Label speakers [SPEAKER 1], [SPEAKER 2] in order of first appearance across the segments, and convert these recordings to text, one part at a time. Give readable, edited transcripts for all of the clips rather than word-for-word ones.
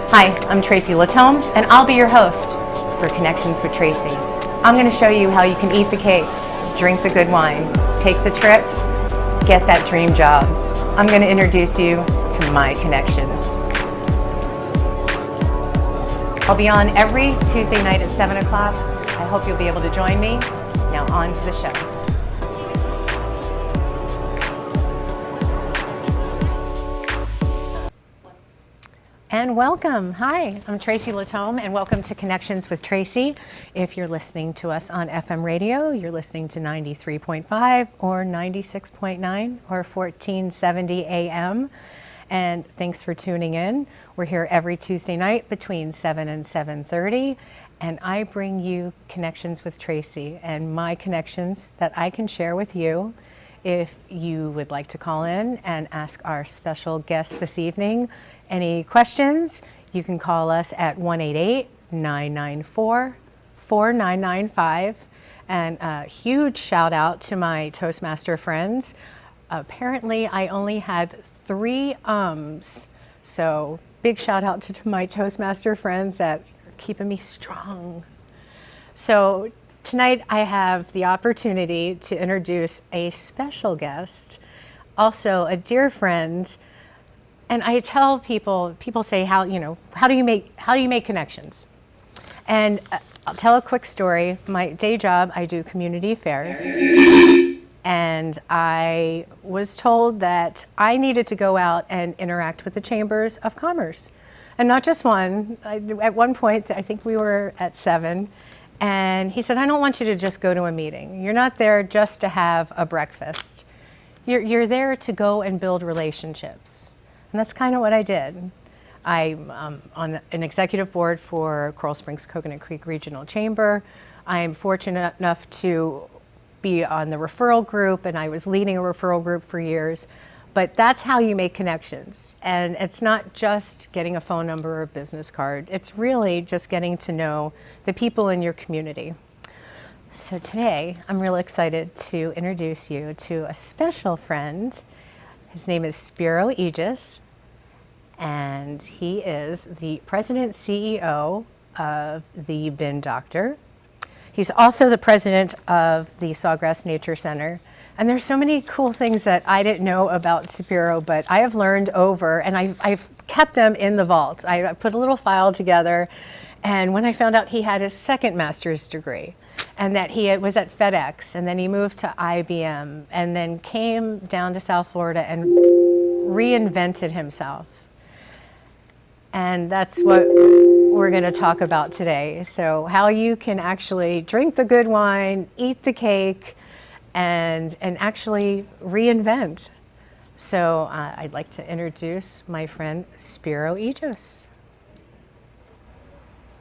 [SPEAKER 1] Hi, I'm Tracy Latome, and I'll be your host for Connections with Tracy. I'm going to show you how you can eat the cake, drink the good wine, take the trip, get that dream job. I'm going to introduce you to my connections. I'll be on every Tuesday night at 7 o'clock. I hope you'll be able to join me. Now on to the show. And welcome. Hi, I'm Tracy Latome, and welcome to Connections with Tracy. If you're listening to us on FM radio, you're listening to 93.5 or 96.9 or 1470 AM. And thanks for tuning in. We're here every Tuesday night between 7 and 7:30, and I bring you Connections with Tracy and my connections that I can share with you. If you would like to call in and ask our special guest this evening any questions, you can call us at 1-888-994-4995. And a huge shout out to my Toastmaster friends. Apparently I only had 3 ums. So big shout out to my Toastmaster friends that are keeping me strong. So tonight I have the opportunity to introduce a special guest, also a dear friend. And I tell people say, how do you make connections? And I'll tell a quick story. My day job, I do community affairs. And I was told that I needed to go out and interact with the chambers of commerce. And not just one. At one point, I think we were at 7, and he said, I don't want you to just go to a meeting. You're not there just to have a breakfast. You're there to go and build relationships. And that's kind of what I did. I'm on an executive board for Coral Springs Coconut Creek Regional Chamber. I'm fortunate enough to be on the referral group, and I was leading a referral group for years. But that's how you make connections. And it's not just getting a phone number or a business card. It's really just getting to know the people in your community. So today, I'm really excited to introduce you to a special friend. His name is Spiro Aegis, and he is the president CEO of the Bin Doctor. He's also the president of the Sawgrass Nature Center. And there's so many cool things that I didn't know about Spiro, but I have learned over, and I've kept them in the vault. I put a little file together, and when I found out he had his second master's degree, and that he was at FedEx, and then he moved to IBM, and then came down to South Florida and reinvented himself. And that's what we're going to talk about today. So how you can actually drink the good wine, eat the cake, and actually reinvent. So I'd like to introduce my friend Spiro Aegis.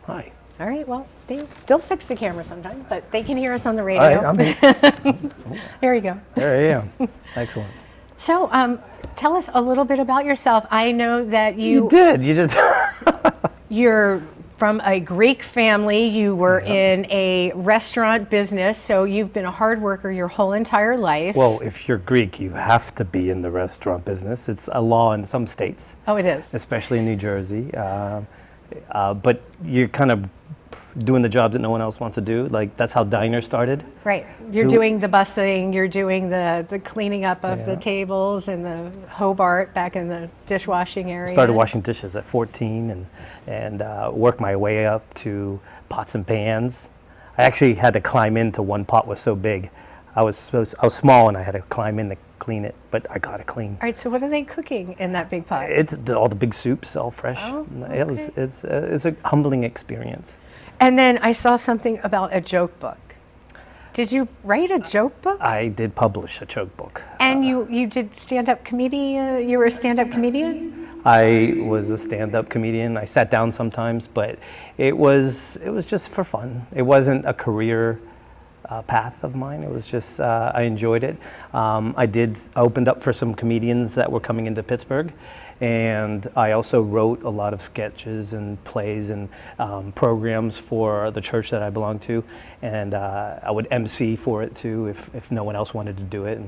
[SPEAKER 2] Hi.
[SPEAKER 1] All right, well, they'll fix the camera sometime, but they can hear us on the radio.
[SPEAKER 2] All right,
[SPEAKER 1] There you go.
[SPEAKER 2] there I am. Excellent.
[SPEAKER 1] So tell us a little bit about yourself. I know that you
[SPEAKER 2] did. You just.
[SPEAKER 1] You're from a Greek family. You were in a restaurant business, so you've been a hard worker your whole entire life.
[SPEAKER 2] Well, if you're Greek, you have to be in the restaurant business. It's a law in some states.
[SPEAKER 1] Oh, it is.
[SPEAKER 2] Especially in New Jersey. But you're kind of doing the job that no one else wants to do. Like, that's how diners started.
[SPEAKER 1] Right. You're doing the busing, you're doing the cleaning up of the tables and the Hobart back in the dishwashing area.
[SPEAKER 2] Started washing dishes at 14 and worked my way up to pots and pans. I actually had to climb into one pot was so big. I was small and I had to climb in to clean it, but I got it clean.
[SPEAKER 1] All right, so what are they cooking in that big pot?
[SPEAKER 2] It's all the big soups, all fresh.
[SPEAKER 1] Oh, okay.
[SPEAKER 2] It's a humbling experience.
[SPEAKER 1] And then I saw something about a joke book. Did you write a joke book?
[SPEAKER 2] I did publish a joke book.
[SPEAKER 1] And you did stand-up comedy? You were a stand-up comedian?
[SPEAKER 2] I was a stand-up comedian. I sat down sometimes, but it was just for fun. It wasn't a career path of mine. It was just, I enjoyed it. I opened up for some comedians that were coming into Pittsburgh, and I also wrote a lot of sketches and plays and programs for the church that I belong to, and I would MC for it too if no one else wanted to do it,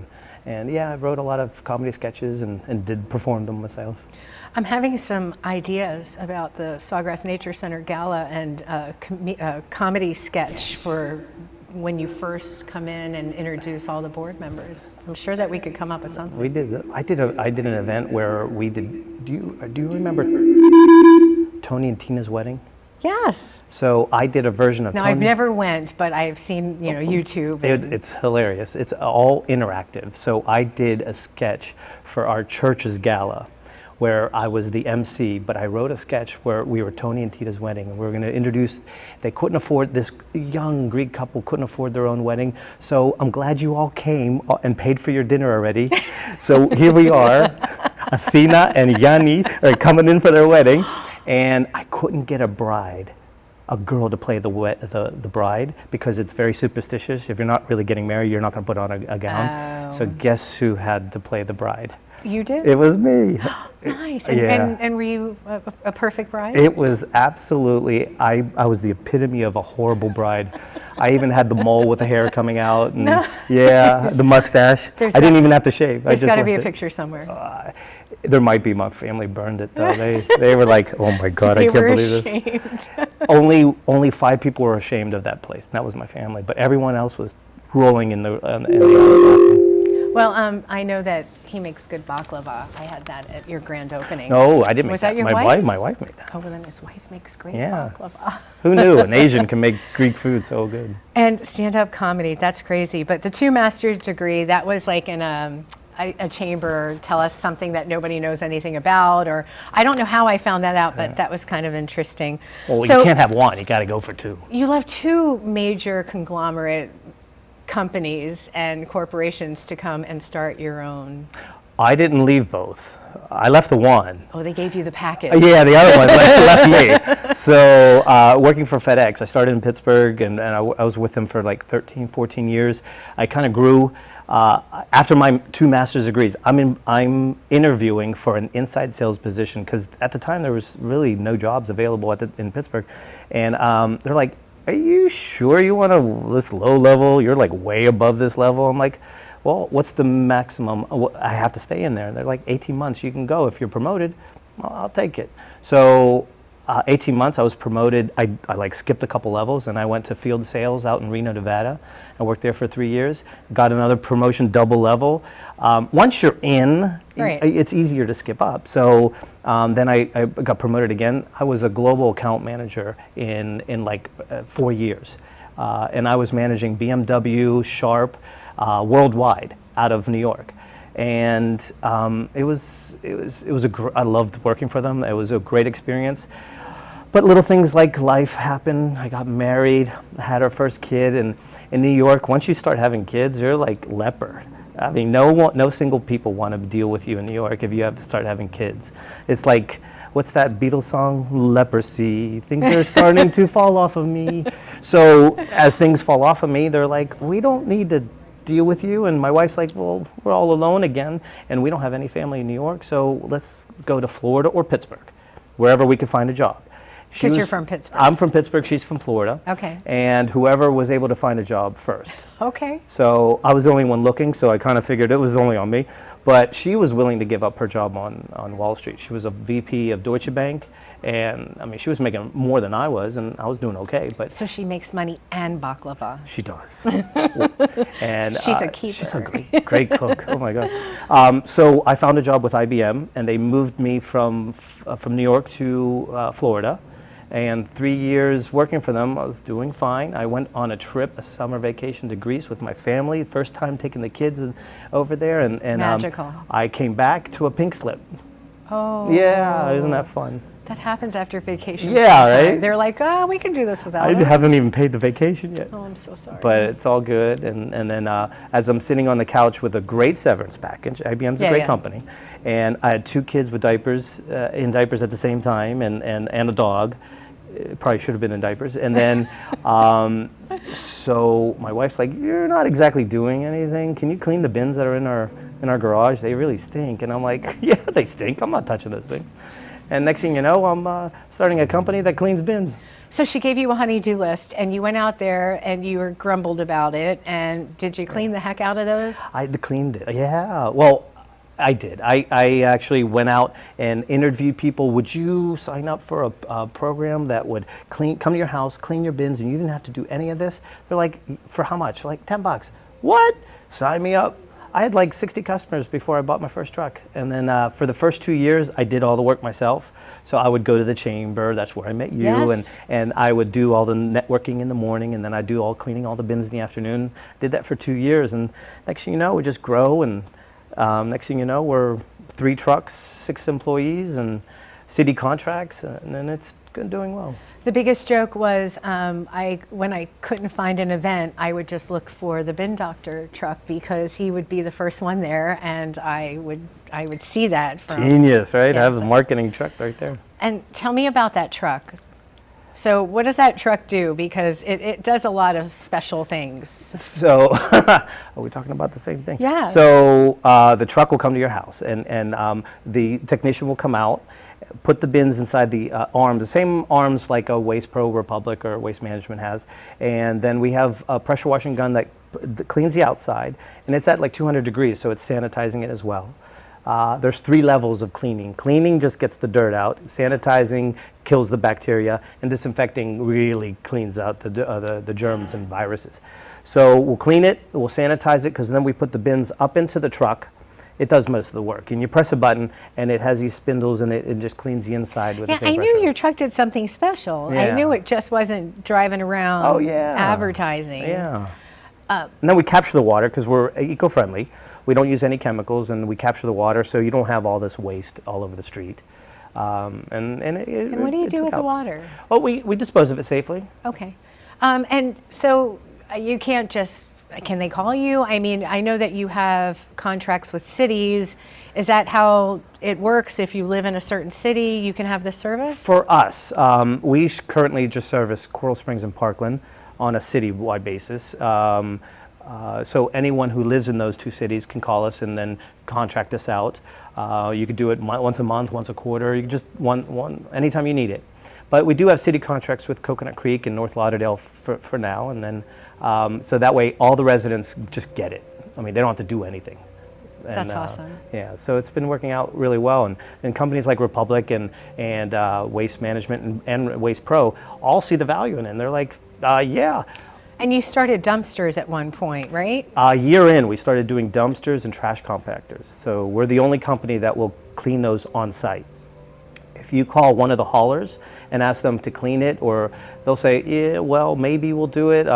[SPEAKER 2] And yeah, I wrote a lot of comedy sketches and did perform them myself.
[SPEAKER 1] I'm having some ideas about the Sawgrass Nature Center Gala and a comedy sketch for when you first come in and introduce all the board members. I'm sure that we could come up with something.
[SPEAKER 2] We did. I did an event where we did. Do you remember Tony and Tina's wedding?
[SPEAKER 1] Yes.
[SPEAKER 2] So I did a version of.
[SPEAKER 1] Now
[SPEAKER 2] Tony.
[SPEAKER 1] I've never went, but I've seen YouTube.
[SPEAKER 2] It's hilarious. It's all interactive. So I did a sketch for our church's gala, where I was the MC, but I wrote a sketch where we were Tony and Tina's wedding, and we were going to introduce, they couldn't afford, this young Greek couple couldn't afford their own wedding, so I'm glad you all came and paid for your dinner already. So here we are, Athena and Yanni are coming in for their wedding, and I couldn't get a girl to play the bride, because it's very superstitious. If you're not really getting married, you're not going to put on a gown. So guess who had to play the bride?
[SPEAKER 1] You did?
[SPEAKER 2] It was me.
[SPEAKER 1] Nice.
[SPEAKER 2] Yeah.
[SPEAKER 1] And were you a perfect bride?
[SPEAKER 2] It was absolutely, I was the epitome of a horrible bride. I even had the mole with the hair coming out. And yeah, the mustache. I didn't even have to shave.
[SPEAKER 1] There's got to be a picture somewhere.
[SPEAKER 2] There might be. My family burned it though. They were like, oh my God, I can't believe this. Only 5 people were ashamed of that place. And that was my family. But everyone else was rolling in the bathroom.
[SPEAKER 1] Well, I know that he makes good baklava. I had that at your grand opening.
[SPEAKER 2] No, I didn't make that.
[SPEAKER 1] Was that your
[SPEAKER 2] my
[SPEAKER 1] wife?
[SPEAKER 2] My wife made that.
[SPEAKER 1] Oh, well, then his wife makes great
[SPEAKER 2] Yeah.
[SPEAKER 1] baklava.
[SPEAKER 2] Who knew an Asian can make Greek food so good?
[SPEAKER 1] And stand-up comedy, that's crazy. But the 2 master's degree, that was like in a chamber. Tell us something that nobody knows anything about, or I don't know how I found that out, but that was kind of interesting.
[SPEAKER 2] Well,
[SPEAKER 1] So
[SPEAKER 2] you can't have one. You got to go for 2.
[SPEAKER 1] you left 2 major conglomerate companies and corporations to come and start your own.
[SPEAKER 2] I didn't leave both. I left the one.
[SPEAKER 1] Oh, they gave you the package.
[SPEAKER 2] Yeah, the other one left me. So working for FedEx, I started in Pittsburgh, and I was with them for like 13, 14 years. I kind of grew. After my 2 master's degrees, I'm interviewing for an inside sales position, because at the time there was really no jobs available in Pittsburgh. And they're like, are you sure you want this low level? You're like way above this level. I'm like, well, what's the maximum I have to stay in there? And they're like, 18 months, you can go. If you're promoted, well, I'll take it. So 18 months, I was promoted. I like skipped a couple levels, and I went to field sales out in Reno, Nevada. I worked there for 3 years, got another promotion, double level. Once you're in,
[SPEAKER 1] Right.
[SPEAKER 2] it's easier to skip up. So then I got promoted again. I was a global account manager in like 4 years. And I was managing BMW, Sharp, worldwide out of New York. And I loved working for them. It was a great experience. But little things like life happen. I got married, had our first kid, and in New York, once you start having kids, you're like leper. I mean, no single people want to deal with you in New York if you have to start having kids. It's like, what's that Beatles song? Leprosy. Things are starting to fall off of me. So as things fall off of me, they're like, we don't need to deal with you. And my wife's like, well, we're all alone again, and we don't have any family in New York, so let's go to Florida or Pittsburgh, wherever we could find a job.
[SPEAKER 1] Because you're from Pittsburgh.
[SPEAKER 2] I'm from Pittsburgh, she's from Florida.
[SPEAKER 1] Okay.
[SPEAKER 2] And whoever was able to find a job first.
[SPEAKER 1] Okay.
[SPEAKER 2] So I was the only one looking, so I kind of figured it was only on me. But she was willing to give up her job on Wall Street. She was a VP of Deutsche Bank, and I mean, she was making more than I was, and I was doing okay. But
[SPEAKER 1] So she makes money and baklava.
[SPEAKER 2] she does. And
[SPEAKER 1] She's a keeper.
[SPEAKER 2] She's a great cook. Oh my God. So I found a job with IBM, and they moved me from New York to Florida. And 3 years working for them, I was doing fine. I went on a trip, a summer vacation to Greece with my family. First time taking the kids over there, and
[SPEAKER 1] Magical.
[SPEAKER 2] I came back to a pink slip.
[SPEAKER 1] Oh.
[SPEAKER 2] Yeah, isn't that fun?
[SPEAKER 1] That happens after vacation.
[SPEAKER 2] Yeah,
[SPEAKER 1] sometime.
[SPEAKER 2] right?
[SPEAKER 1] They're like, oh, we can do this without
[SPEAKER 2] I
[SPEAKER 1] it.
[SPEAKER 2] haven't even paid the vacation yet.
[SPEAKER 1] Oh, I'm so sorry.
[SPEAKER 2] But it's all good. And then as I'm sitting on the couch with a great severance package, IBM's a great company, and I had 2 kids with diapers, in diapers at the same time, and a dog. It probably should have been in diapers. And then, so my wife's like, you're not exactly doing anything. Can you clean the bins that are in our garage? They really stink. And I'm like, yeah, they stink. I'm not touching those things. And next thing you know, I'm starting a company that cleans bins.
[SPEAKER 1] So she gave you a honey-do list, and you went out there and you were grumbled about it. And did you clean the heck out of those?
[SPEAKER 2] I cleaned it. Yeah. Well, I did. I actually went out and interviewed people. Would you sign up for a program that would come to your house, clean your bins, and you didn't have to do any of this? They're like, for how much? Like $10. What? Sign me up. I had like 60 customers before I bought my first truck. And then for the first 2 years, I did all the work myself. So I would go to the chamber, that's where I met you,
[SPEAKER 1] Yes.
[SPEAKER 2] and I would do all the networking in the morning, and then I'd do all cleaning all the bins in the afternoon. Did that for 2 years, and next thing you know, we just grow, and next thing you know, we're 3 trucks, 6 employees, and city contracts, and then it's doing well.
[SPEAKER 1] The biggest joke was when I couldn't find an event, I would just look for the bin doctor truck because he would be the first one there, and I would see that from
[SPEAKER 2] Genius, right?
[SPEAKER 1] Yes,
[SPEAKER 2] Have the
[SPEAKER 1] that's-
[SPEAKER 2] marketing truck right there.
[SPEAKER 1] And tell me about that truck. So what does that truck do? Because it does a lot of special things.
[SPEAKER 2] So, are we talking about the same thing?
[SPEAKER 1] Yes.
[SPEAKER 2] So the truck will come to your house, and the technician will come out, put the bins inside the arms, the same arms like a Waste Pro Republic or Waste Management has, and then we have a pressure washing gun that cleans the outside, and it's at like 200 degrees, so it's sanitizing it as well. There's 3 levels of cleaning. Cleaning just gets the dirt out. Sanitizing kills the bacteria, and disinfecting really cleans out the germs and viruses. So we'll clean it, we'll sanitize it, because then we put the bins up into the truck. It does most of the work, and you press a button, and it has these spindles, and it just cleans the inside with
[SPEAKER 1] Yeah,
[SPEAKER 2] the same
[SPEAKER 1] I
[SPEAKER 2] pressure.
[SPEAKER 1] knew your truck did something special. I
[SPEAKER 2] Yeah.
[SPEAKER 1] knew it just wasn't driving around
[SPEAKER 2] Oh, yeah.
[SPEAKER 1] advertising.
[SPEAKER 2] Yeah. And then we capture the water because we're eco-friendly. We don't use any chemicals, and we capture the water so you don't have all this waste all over the street. And
[SPEAKER 1] And what do you do with the water?
[SPEAKER 2] Well, we dispose of it safely.
[SPEAKER 1] Okay. And so you can't just, can they call you? I mean, I know that you have contracts with cities. Is that how it works? If you live in a certain city, you can have this service?
[SPEAKER 2] For us, we currently just service Coral Springs and Parkland on a citywide basis. So anyone who lives in those 2 cities can call us and then contract us out. You could do it once a month, once a quarter. You can just one anytime you need it. But we do have city contracts with Coconut Creek and North Lauderdale for now, and then so that way all the residents just get it. I mean, they don't have to do anything. And,
[SPEAKER 1] That's awesome.
[SPEAKER 2] Yeah, so it's been working out really well, and companies like Republic and Waste Management and Waste Pro all see the value in it. And they're like, yeah.
[SPEAKER 1] And you started dumpsters at one point, right?
[SPEAKER 2] A year in, we started doing dumpsters and trash compactors. So we're the only company that will clean those on site. If you call one of the haulers and ask them to clean it, or they'll say, yeah, well, maybe we'll do it.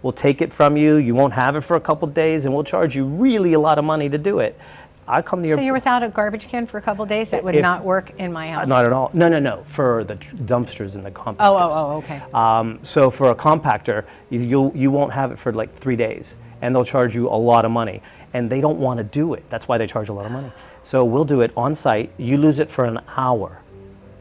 [SPEAKER 2] We'll take it from you. You won't have it for a couple days, and we'll charge you really a lot of money to do it. I come to your...
[SPEAKER 1] So you're without a garbage can for a couple days? That would not work in my house?
[SPEAKER 2] Not at all. No. For the dumpsters and the compactors.
[SPEAKER 1] Oh, okay.
[SPEAKER 2] So for a compactor, you won't have it for like 3 days, and they'll charge you a lot of money. And they don't want to do it. That's why they charge a lot of money. So we'll do it on site. You lose it for an hour,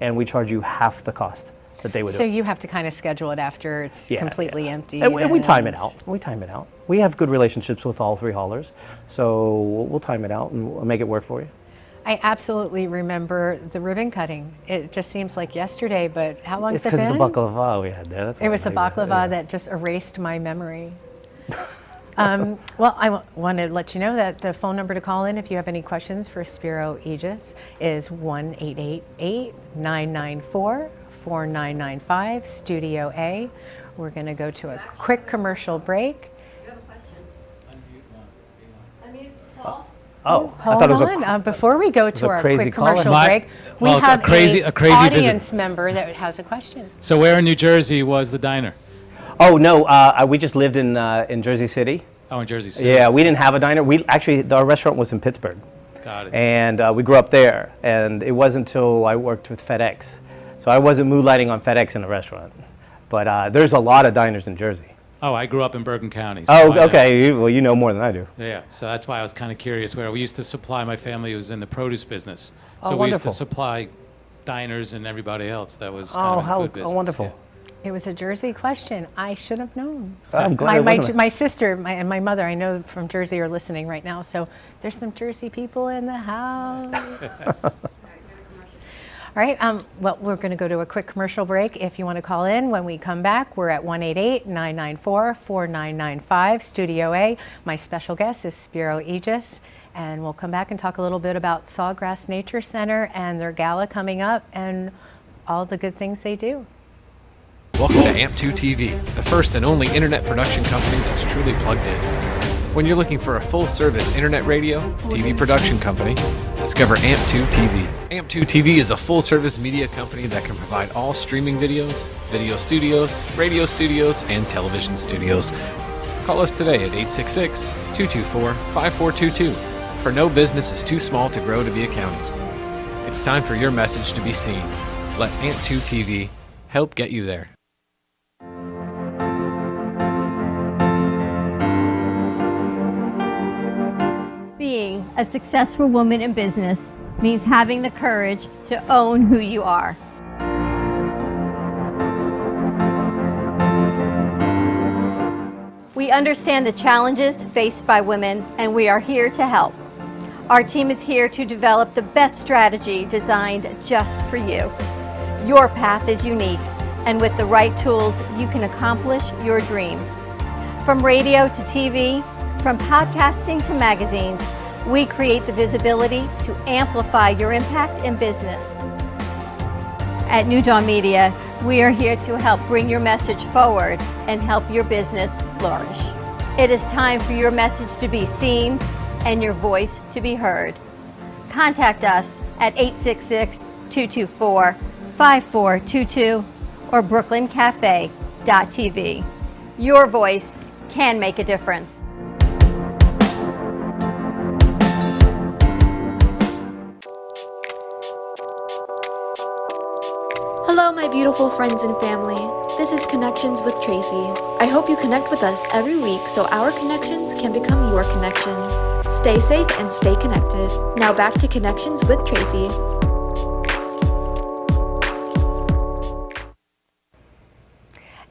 [SPEAKER 2] and we charge you half the cost that they would
[SPEAKER 1] So
[SPEAKER 2] do.
[SPEAKER 1] you have to kind of schedule it after it's completely empty.
[SPEAKER 2] And we time it out. We time it out. We have good relationships with all 3 haulers, so we'll time it out and we'll make it work for you.
[SPEAKER 1] I absolutely remember the ribbon cutting. It just seems like yesterday, but how long
[SPEAKER 2] It's
[SPEAKER 1] has it
[SPEAKER 2] because
[SPEAKER 1] been?
[SPEAKER 2] of the baklava we had there. That's
[SPEAKER 1] It was the
[SPEAKER 2] why.
[SPEAKER 1] baklava that just erased my memory. Well, I want to let you know that the phone number to call in if you have any questions for Spiro Aegis is 1-888-994-4995, Studio A. We're going to go to a quick commercial break.
[SPEAKER 3] You have a question? Unmute, Paul.
[SPEAKER 2] Oh, I
[SPEAKER 1] Hold
[SPEAKER 2] thought it was
[SPEAKER 1] on. Before we go to
[SPEAKER 2] a
[SPEAKER 1] our
[SPEAKER 2] crazy
[SPEAKER 1] quick
[SPEAKER 2] caller.
[SPEAKER 1] commercial
[SPEAKER 4] My-
[SPEAKER 1] break, we
[SPEAKER 4] well,
[SPEAKER 1] have
[SPEAKER 4] a crazy
[SPEAKER 1] audience
[SPEAKER 4] visit.
[SPEAKER 1] member that has a question.
[SPEAKER 4] So where in New Jersey was the diner?
[SPEAKER 2] Oh no, we just lived in Jersey City.
[SPEAKER 4] Oh, in Jersey City.
[SPEAKER 2] Yeah, we didn't have a diner. We actually, our restaurant was in Pittsburgh,
[SPEAKER 4] Got it.
[SPEAKER 2] and we grew up there. And it wasn't until I worked with FedEx, so I wasn't moonlighting on FedEx in a restaurant. But there's a lot of diners in Jersey.
[SPEAKER 4] Oh, I grew up in Bergen County. so
[SPEAKER 2] Oh,
[SPEAKER 4] I know.
[SPEAKER 2] okay. Well, you know more than I do.
[SPEAKER 4] Yeah, so that's why I was kind of curious where we used to supply, my family was in the produce business.
[SPEAKER 2] Oh,
[SPEAKER 4] So we used to
[SPEAKER 2] wonderful.
[SPEAKER 4] supply diners and everybody else that was
[SPEAKER 2] Oh,
[SPEAKER 4] kind of in
[SPEAKER 2] how
[SPEAKER 4] food business.
[SPEAKER 2] wonderful.
[SPEAKER 4] yeah.
[SPEAKER 1] It was a Jersey question. I should have known.
[SPEAKER 2] I'm glad it wasn't.
[SPEAKER 1] My sister and my mother, I know from Jersey, are listening right now. So there's some Jersey people in the house. All right, well, we're going to go to a quick commercial break. If you want to call in when we come back, we're at 188-994-4995, Studio A. My special guest is Spiro Aegis, and we'll come back and talk a little bit about Sawgrass Nature Center and their gala coming up and all the good things they do.
[SPEAKER 3] Welcome to AMP2 TV, the first and only internet production company that's truly plugged in. When you're looking for a full-service internet radio, TV production company, discover AMP2 TV. AMP2 TV is a full-service media company that can provide all streaming videos, video studios, radio studios, and television studios. Call us today at 866-224-5422, for no business is too small to grow to be accounted. It's time for your message to be seen. Let AMP2 TV help get you there.
[SPEAKER 5] Being a successful woman in business means having the courage to own who you are. We understand the challenges faced by women, and we are here to help. Our team is here to develop the best strategy designed just for you. Your path is unique, and with the right tools, you can accomplish your dream. From radio to TV, from podcasting to magazines, we create the visibility to amplify your impact in business. At New Dawn Media, we are here to help bring your message forward and help your business flourish. It is time for your message to be seen and your voice to be heard. Contact us at 866-224-5422 or brooklyncafe.tv. Your voice can make a difference.
[SPEAKER 6] Hello, my beautiful friends and family. This is Connections with Tracy. I hope you connect with us every week so our connections can become your connections. Stay safe and stay connected. Now back to Connections with Tracy.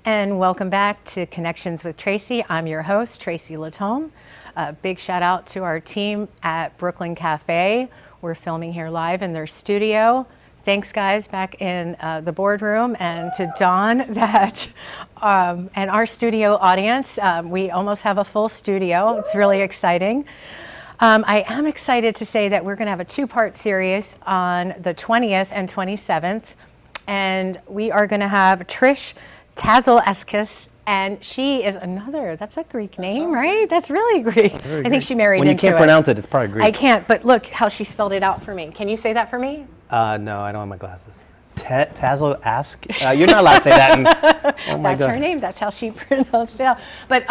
[SPEAKER 1] And welcome back to Connections with Tracy. I'm your host, Tracy Latome. A big shout out to our team at Brooklyn Cafe. We're filming here live in their studio. Thanks, guys, back in the boardroom, and to Dawn and our studio audience. We almost have a full studio. It's really exciting. I am excited to say that we're going to have a two-part series on the 20th and 27th, and we are going to have Trish Tazoleskis, and she is that's a Greek name, right? That's really Greek. I think she married into it.
[SPEAKER 2] When you can't pronounce it, it's probably Greek.
[SPEAKER 1] I can't, but look how she spelled it out for me. Can you say that for me?
[SPEAKER 2] No, I don't have my glasses. You're not allowed to say that.
[SPEAKER 1] That's her name. That's how she pronounced it out. But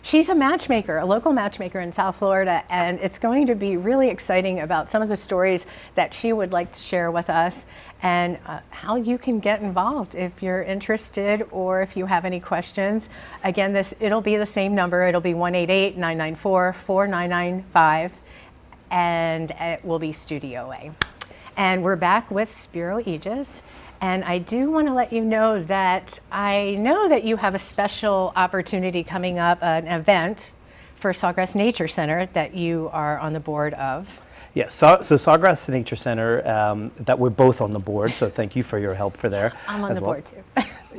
[SPEAKER 1] she's a matchmaker, a local matchmaker in South Florida, and it's going to be really exciting about some of the stories that she would like to share with us and how you can get involved if you're interested or if you have any questions. Again, it'll be the same number. It'll be 188-994-4995, and it will be Studio A. And we're back with Spiro Aegis. And I do want to let you know that I know that you have a special opportunity coming up, an event for Sawgrass Nature Center that you are on the board of.
[SPEAKER 2] Yes, so Sawgrass Nature Center, that we're both on the board, so thank you for your help for there.
[SPEAKER 1] I'm on the board too.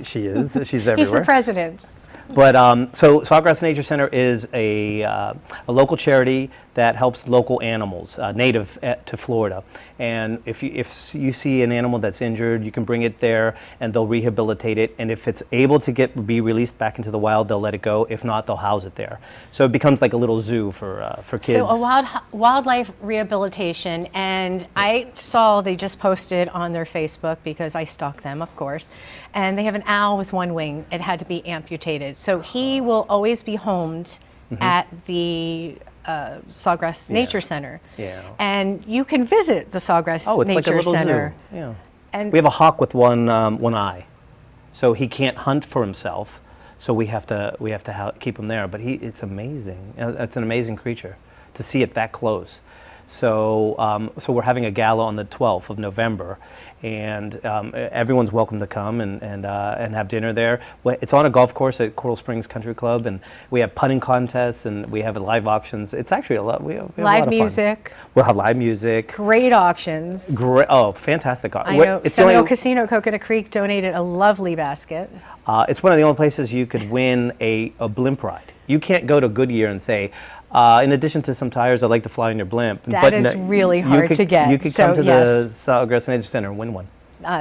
[SPEAKER 2] She is, she's everywhere.
[SPEAKER 1] He's the president.
[SPEAKER 2] But so Sawgrass Nature Center is a local charity that helps local animals native to Florida. And if you see an animal that's injured, you can bring it there and they'll rehabilitate it. And if it's able to be released back into the wild, they'll let it go. If not, they'll house it there. So it becomes like a little zoo for kids.
[SPEAKER 1] So a wildlife rehabilitation, and I saw they just posted on their Facebook because I stalk them, of course, and they have an owl with one wing. It had to be amputated. So he will always be homed at the Sawgrass Nature Center.
[SPEAKER 2] Yeah.
[SPEAKER 1] And you can visit the Sawgrass Nature
[SPEAKER 2] like a little
[SPEAKER 1] Center.
[SPEAKER 2] Zoo. Yeah.
[SPEAKER 1] And
[SPEAKER 2] we have a hawk with one eye, so he can't hunt for himself. So we have to keep him there. But it's amazing. It's an amazing creature to see it that close. So we're having a gala on the 12th of November, and everyone's welcome to come and have dinner there. It's on a golf course at Coral Springs Country Club, and we have putting contests and we have live auctions. It's actually a lot. We have a lot
[SPEAKER 1] Live
[SPEAKER 2] of fun.
[SPEAKER 1] music,
[SPEAKER 2] We'll have live music.
[SPEAKER 1] great auctions.
[SPEAKER 2] Great! Oh, fantastic!
[SPEAKER 1] I know
[SPEAKER 2] It's the
[SPEAKER 1] Seminole
[SPEAKER 2] only-
[SPEAKER 1] Casino Coconut Creek donated a lovely basket.
[SPEAKER 2] It's one of the only places you could win a blimp ride. You can't go to Goodyear and say, in addition to some tires, I'd like to fly in your blimp.
[SPEAKER 1] That is really hard to get.
[SPEAKER 2] You could
[SPEAKER 1] So,
[SPEAKER 2] come to
[SPEAKER 1] yes.
[SPEAKER 2] the Sawgrass Nature Center and win one.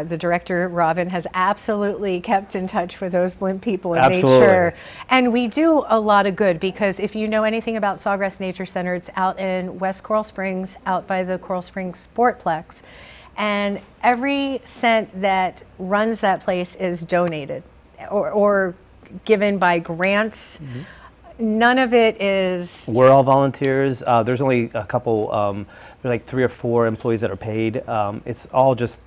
[SPEAKER 1] The director, Robin, has absolutely kept in touch with those blimp people and
[SPEAKER 2] Absolutely.
[SPEAKER 1] made sure. And we do a lot of good, because if you know anything about Sawgrass Nature Center, it's out in West Coral Springs, out by the Coral Springs Sportplex. And every cent that runs that place is donated or given by grants. None of it is.
[SPEAKER 2] We're all volunteers. There's only a couple, there's like 3 or 4 employees that are paid. It's all just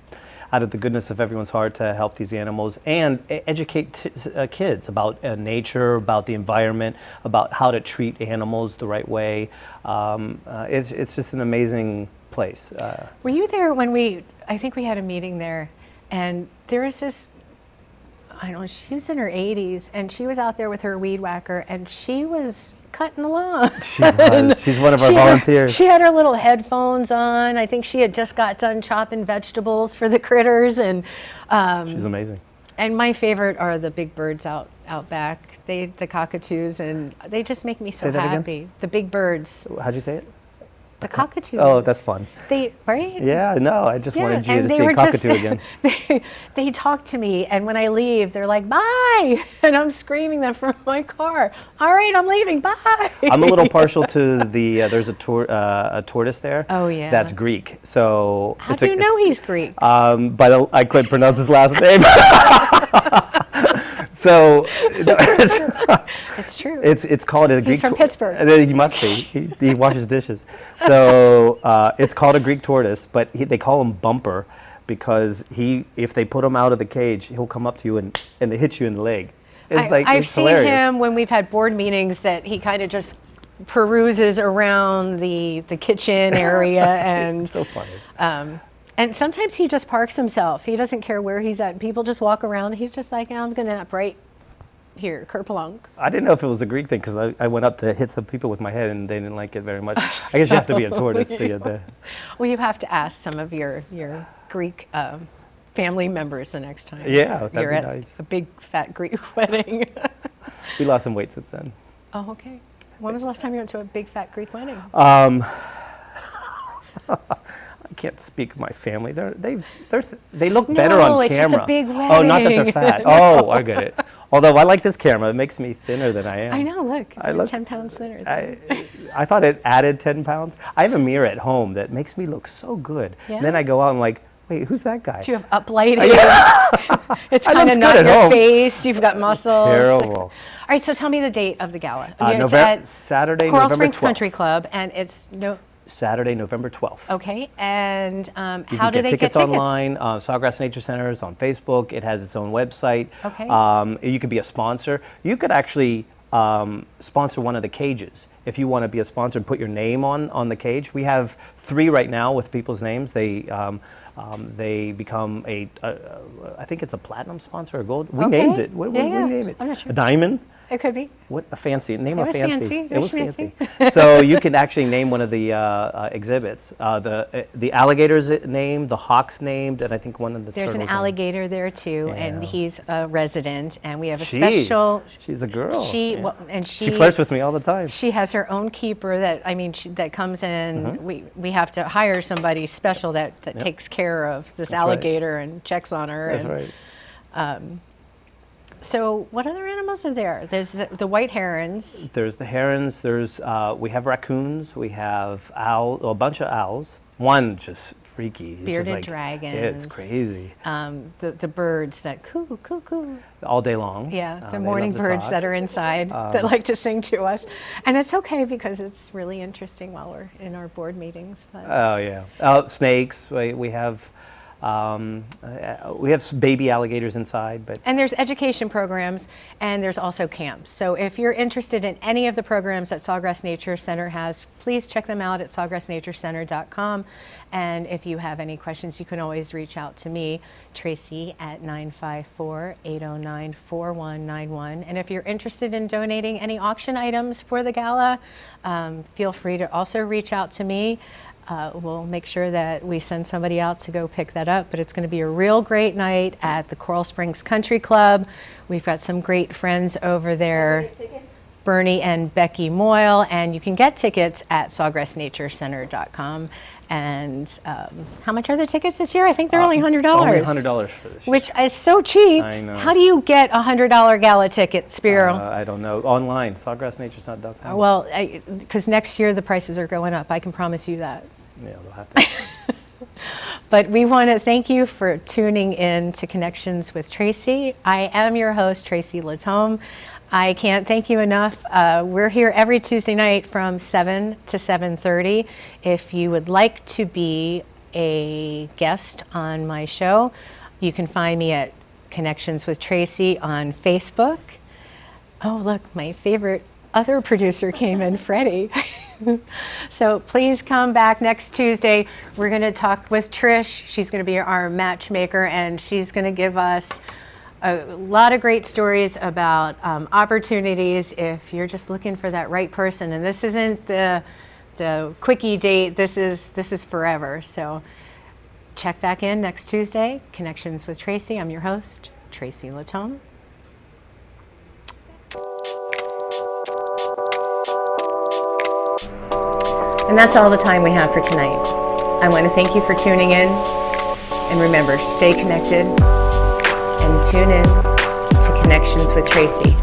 [SPEAKER 2] out of the goodness of everyone's heart to help these animals and educate kids about nature, about the environment, about how to treat animals the right way. It's just an amazing place.
[SPEAKER 1] Were you there when I think we had a meeting there, and there was this, I don't know, she was in her 80s, and she was out there with her weed whacker, and she was cutting the lawn.
[SPEAKER 2] She was. She's one of our volunteers.
[SPEAKER 1] She had her little headphones on. I think she had just got done chopping vegetables for the critters, and
[SPEAKER 2] She's amazing.
[SPEAKER 1] and my favorite are the big birds out back. The cockatoos, and they just make me so
[SPEAKER 2] Say that again?
[SPEAKER 1] happy. The big birds,
[SPEAKER 2] How'd you say it?
[SPEAKER 1] the cockatoos.
[SPEAKER 2] Oh, that's fun.
[SPEAKER 1] Right?
[SPEAKER 2] Yeah, no, I just wanted you
[SPEAKER 1] and
[SPEAKER 2] to
[SPEAKER 1] they
[SPEAKER 2] see
[SPEAKER 1] were
[SPEAKER 2] cockatoo again.
[SPEAKER 1] They talk to me, and when I leave, they're like, "Bye," and I'm screaming them from my car. All right, I'm leaving. Bye.
[SPEAKER 2] I'm a little partial to the, there's a tortoise there.
[SPEAKER 1] Oh, yeah.
[SPEAKER 2] That's Greek. So
[SPEAKER 1] How do you know he's Greek?
[SPEAKER 2] but I couldn't pronounce his last name. So
[SPEAKER 1] It's true.
[SPEAKER 2] it's called a Greek.
[SPEAKER 1] He's from Pittsburgh.
[SPEAKER 2] He must be. He washes dishes. So it's called a Greek tortoise, but they call him Bumper because if they put him out of the cage, he'll come up to you and hit you in the leg.
[SPEAKER 1] I've
[SPEAKER 2] It's
[SPEAKER 1] seen
[SPEAKER 2] hilarious.
[SPEAKER 1] him when we've had board meetings that he kind of just peruses around the kitchen area, and
[SPEAKER 2] So funny.
[SPEAKER 1] and sometimes he just parks himself. He doesn't care where he's at. People just walk around. He's just like, I'm going to nap right here, Kerplunk.
[SPEAKER 2] I didn't know if it was a Greek thing because I went up to hit some people with my head and they didn't like it very much. I guess you have to be a tortoise to get there.
[SPEAKER 1] Well, you have to ask some of your Greek family members the next time.
[SPEAKER 2] Yeah, that'd
[SPEAKER 1] you're
[SPEAKER 2] be
[SPEAKER 1] at
[SPEAKER 2] nice.
[SPEAKER 1] a big fat Greek wedding.
[SPEAKER 2] We lost some weight since then.
[SPEAKER 1] Oh, okay. When was the last time you went to a big fat Greek wedding?
[SPEAKER 2] I can't speak of my family. They look better
[SPEAKER 1] No,
[SPEAKER 2] on
[SPEAKER 1] it's just a
[SPEAKER 2] camera.
[SPEAKER 1] big
[SPEAKER 2] Oh, not that they're
[SPEAKER 1] wedding.
[SPEAKER 2] fat. Oh, I get it. Although I like this camera, it makes me thinner than I am.
[SPEAKER 1] I know, look,
[SPEAKER 2] I
[SPEAKER 1] you're
[SPEAKER 2] look-
[SPEAKER 1] 10 pounds thinner.
[SPEAKER 2] I thought it added 10 pounds. I have a mirror at home that makes me look so good.
[SPEAKER 1] Yeah?
[SPEAKER 2] Then I go out and I'm like, wait, who's that guy?
[SPEAKER 1] Do you have uplighting? It's
[SPEAKER 2] I
[SPEAKER 1] kind
[SPEAKER 2] looked
[SPEAKER 1] of not
[SPEAKER 2] good at
[SPEAKER 1] your
[SPEAKER 2] home.
[SPEAKER 1] face. You've got muscles.
[SPEAKER 2] Terrible.
[SPEAKER 1] All right, so tell me the date of the gala. It's
[SPEAKER 2] Saturday,
[SPEAKER 1] Coral
[SPEAKER 2] November
[SPEAKER 1] Springs
[SPEAKER 2] 12th.
[SPEAKER 1] Country Club, and it's
[SPEAKER 2] Saturday, November 12th.
[SPEAKER 1] okay. And
[SPEAKER 2] You
[SPEAKER 1] how
[SPEAKER 2] can
[SPEAKER 1] do
[SPEAKER 2] get
[SPEAKER 1] they
[SPEAKER 2] tickets
[SPEAKER 1] get tickets?
[SPEAKER 2] online. Sawgrass Nature Center is on Facebook. It has its own website.
[SPEAKER 1] Okay.
[SPEAKER 2] You could be a sponsor. You could actually sponsor one of the cages if you want to be a sponsor and put your name on the cage. We have 3 right now with people's names. They become I think it's a platinum sponsor or gold. We
[SPEAKER 1] Okay.
[SPEAKER 2] named it. What did
[SPEAKER 1] Yeah,
[SPEAKER 2] we name it?
[SPEAKER 1] I'm not sure.
[SPEAKER 2] A diamond?
[SPEAKER 1] It could be.
[SPEAKER 2] What a fancy name!
[SPEAKER 1] It
[SPEAKER 2] A
[SPEAKER 1] was fancy. It was fancy.
[SPEAKER 2] So you can actually name one of the exhibits. The alligator's named, the hawk's named, and I think one of the
[SPEAKER 1] There's an
[SPEAKER 2] turtles named.
[SPEAKER 1] alligator there too, and
[SPEAKER 2] Yeah.
[SPEAKER 1] he's a resident, and we have a special.
[SPEAKER 2] She's a girl.
[SPEAKER 1] She
[SPEAKER 2] Flirts with me all the time.
[SPEAKER 1] She has her own keeper that comes in. We have to hire somebody special that takes care of this
[SPEAKER 2] right.
[SPEAKER 1] alligator and checks on her.
[SPEAKER 2] That's
[SPEAKER 1] and,
[SPEAKER 2] right.
[SPEAKER 1] So what other animals are there? There's the white herons.
[SPEAKER 2] There's the herons. We have raccoons. We have a bunch of owls. One just freaky. He's just
[SPEAKER 1] Bearded
[SPEAKER 2] like,
[SPEAKER 1] dragons.
[SPEAKER 2] Yeah, it's crazy.
[SPEAKER 1] The birds that coo, coo, coo.
[SPEAKER 2] All day long.
[SPEAKER 1] Yeah,
[SPEAKER 2] They
[SPEAKER 1] the
[SPEAKER 2] love
[SPEAKER 1] morning
[SPEAKER 2] to
[SPEAKER 1] birds
[SPEAKER 2] talk.
[SPEAKER 1] that are inside that like to sing to us. And it's okay because it's really interesting while we're in our board meetings. But
[SPEAKER 2] Oh yeah. Snakes. We have We have baby alligators inside, but
[SPEAKER 1] And there's education programs, and there's also camps. So if you're interested in any of the programs that Sawgrass Nature Center has, please check them out at sawgrassnaturecenter.com. And if you have any questions, you can always reach out to me, Tracy, at 954-809-4191. And if you're interested in donating any auction items for the gala, feel free to also reach out to me. We'll make sure that we send somebody out to go pick that up, but it's going to be a real great night at the Coral Springs Country Club. We've got some great friends over there, Bernie and Becky Moyle, and you can get tickets at sawgrassnaturecenter.com. And how much are the tickets this year? I think they're only $100.
[SPEAKER 2] only $100 for this year.
[SPEAKER 1] Which is so cheap.
[SPEAKER 2] I know.
[SPEAKER 1] How do you get a $100 gala ticket, Spiro?
[SPEAKER 2] I don't know. Online, sawgrassnaturecenter.com.
[SPEAKER 1] Well, because next year the prices are going up. I can promise you that.
[SPEAKER 2] Yeah, they'll have to.
[SPEAKER 1] But we want to thank you for tuning in to Connections with Tracy. I am your host, Tracy Latome. I can't thank you enough. We're here every Tuesday night from 7 to 7:30. If you would like to be a guest on my show, you can find me at Connections with Tracy on Facebook. Oh, look, my favorite other producer came in, Freddie. So please come back next Tuesday. We're going to talk with Trish. She's going to be our matchmaker, and she's going to give us a lot of great stories about opportunities if you're just looking for that right person. And this isn't the quickie date. This is forever. So check back in next Tuesday. Connections with Tracy. I'm your host, Tracy Latome. And that's all the time we have for tonight. I want to thank you for tuning in. And remember, stay connected and tune in to Connections with Tracy.